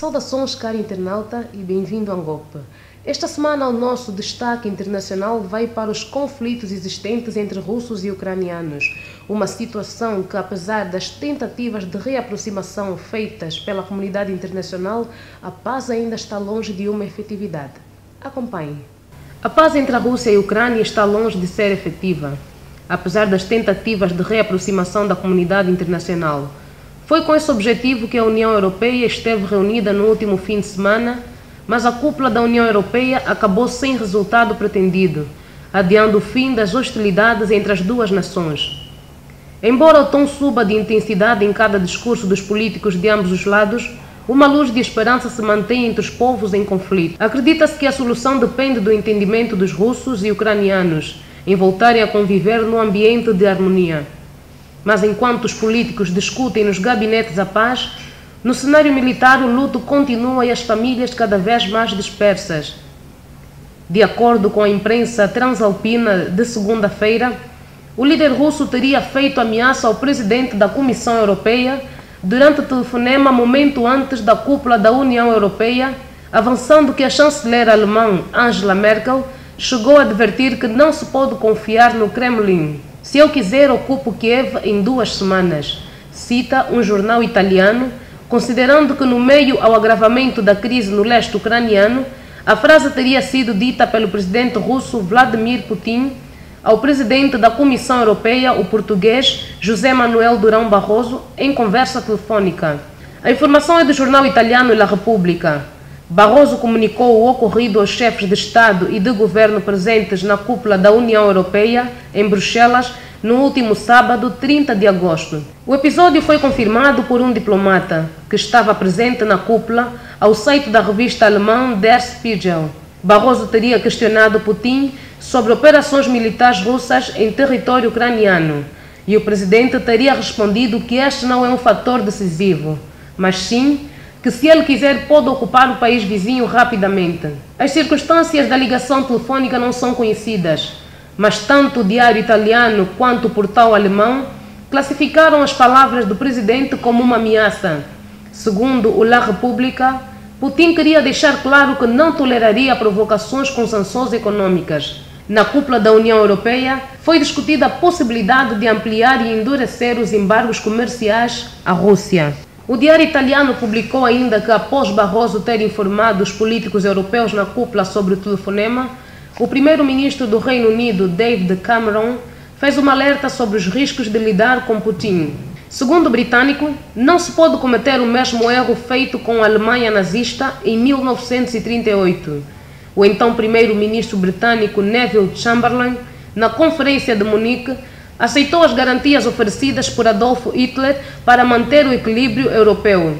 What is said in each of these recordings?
Saudações, caro internauta, e bem-vindo ao Angope. Esta semana o nosso destaque internacional vai para os conflitos existentes entre russos e ucranianos. Uma situação que, apesar das tentativas de reaproximação feitas pela comunidade internacional, a paz ainda está longe de uma efetividade. Acompanhe. A paz entre a Rússia e a Ucrânia está longe de ser efetiva, apesar das tentativas de reaproximação da comunidade internacional. Foi com esse objetivo que a União Europeia esteve reunida no último fim de semana, mas a cúpula da União Europeia acabou sem resultado pretendido, adiando o fim das hostilidades entre as duas nações. Embora o tom suba de intensidade em cada discurso dos políticos de ambos os lados, uma luz de esperança se mantém entre os povos em conflito. Acredita-se que a solução depende do entendimento dos russos e ucranianos em voltarem a conviver num ambiente de harmonia. Mas enquanto os políticos discutem nos gabinetes a paz, no cenário militar o luto continua e as famílias cada vez mais dispersas. De acordo com a imprensa transalpina de segunda-feira, o líder russo teria feito ameaça ao presidente da Comissão Europeia durante o telefonema momento antes da cúpula da União Europeia, avançando que a chanceler alemã Angela Merkel chegou a advertir que não se pode confiar no Kremlin. Se eu quiser, ocupo Kiev em 2 semanas, cita um jornal italiano, considerando que no meio ao agravamento da crise no leste ucraniano, a frase teria sido dita pelo presidente russo Vladimir Putin ao presidente da Comissão Europeia, o português José Manuel Durão Barroso, em conversa telefônica. A informação é do jornal italiano La Repubblica. Barroso comunicou o ocorrido aos chefes de Estado e de Governo presentes na cúpula da União Europeia, em Bruxelas, no último sábado, 30 de agosto. O episódio foi confirmado por um diplomata que estava presente na cúpula ao site da revista alemã Der Spiegel. Barroso teria questionado Putin sobre operações militares russas em território ucraniano e o presidente teria respondido que este não é um fator decisivo, mas sim que se ele quiser pode ocupar o país vizinho rapidamente. As circunstâncias da ligação telefônica não são conhecidas, mas tanto o diário italiano quanto o portal alemão classificaram as palavras do presidente como uma ameaça. Segundo o La Repubblica, Putin queria deixar claro que não toleraria provocações com sanções econômicas. Na cúpula da União Europeia, foi discutida a possibilidade de ampliar e endurecer os embargos comerciais à Rússia. O diário italiano publicou ainda que, após Barroso ter informado os políticos europeus na cúpula sobre o telefonema, o primeiro-ministro do Reino Unido, David Cameron, fez um alerta sobre os riscos de lidar com Putin. Segundo o britânico, não se pode cometer o mesmo erro feito com a Alemanha nazista em 1938. O então primeiro-ministro britânico Neville Chamberlain, na Conferência de Munique, aceitou as garantias oferecidas por Adolf Hitler para manter o equilíbrio europeu.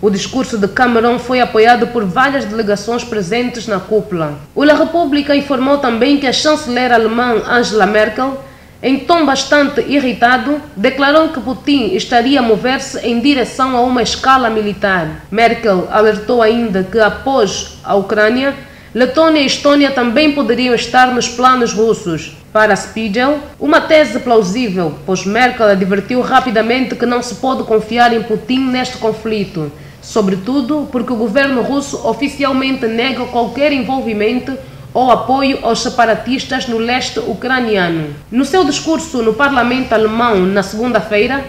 O discurso de Cameron foi apoiado por várias delegações presentes na cúpula. O La Repubblica informou também que a chanceler alemã Angela Merkel, em tom bastante irritado, declarou que Putin estaria a mover-se em direção a uma escala militar. Merkel alertou ainda que, após a Ucrânia, Letônia e Estônia também poderiam estar nos planos russos. Para Spiegel, uma tese plausível, pois Merkel advertiu rapidamente que não se pode confiar em Putin neste conflito, sobretudo porque o governo russo oficialmente nega qualquer envolvimento ou apoio aos separatistas no leste ucraniano. No seu discurso no parlamento alemão na segunda-feira,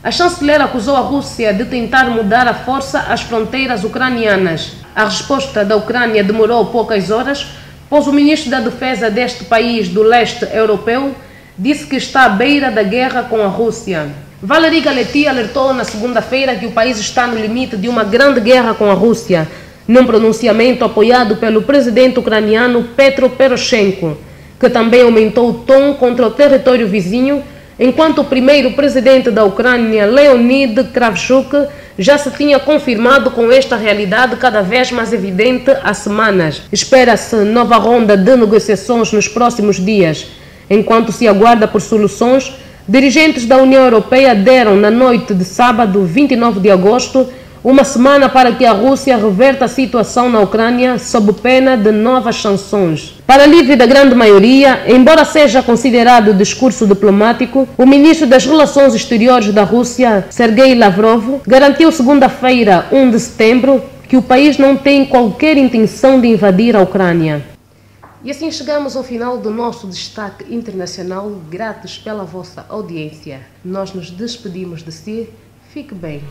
a chanceler acusou a Rússia de tentar mudar à força as fronteiras ucranianas. A resposta da Ucrânia demorou poucas horas, pois o ministro da Defesa deste país do leste europeu disse que está à beira da guerra com a Rússia. Valery Galetti alertou na segunda-feira que o país está no limite de uma grande guerra com a Rússia, num pronunciamento apoiado pelo presidente ucraniano Petro Poroshenko, que também aumentou o tom contra o território vizinho, enquanto o primeiro presidente da Ucrânia, Leonid Kravchuk, já se tinha confirmado com esta realidade cada vez mais evidente há semanas. Espera-se nova ronda de negociações nos próximos dias. Enquanto se aguarda por soluções, dirigentes da União Europeia deram na noite de sábado, 29 de agosto, uma semana para que a Rússia reverta a situação na Ucrânia sob pena de novas sanções. Para alívio da grande maioria, embora seja considerado discurso diplomático, o ministro das Relações Exteriores da Rússia, Sergei Lavrov, garantiu segunda-feira, 1 de setembro, que o país não tem qualquer intenção de invadir a Ucrânia. E assim chegamos ao final do nosso destaque internacional. Gratos pela vossa audiência. Nós nos despedimos de si. Fique bem.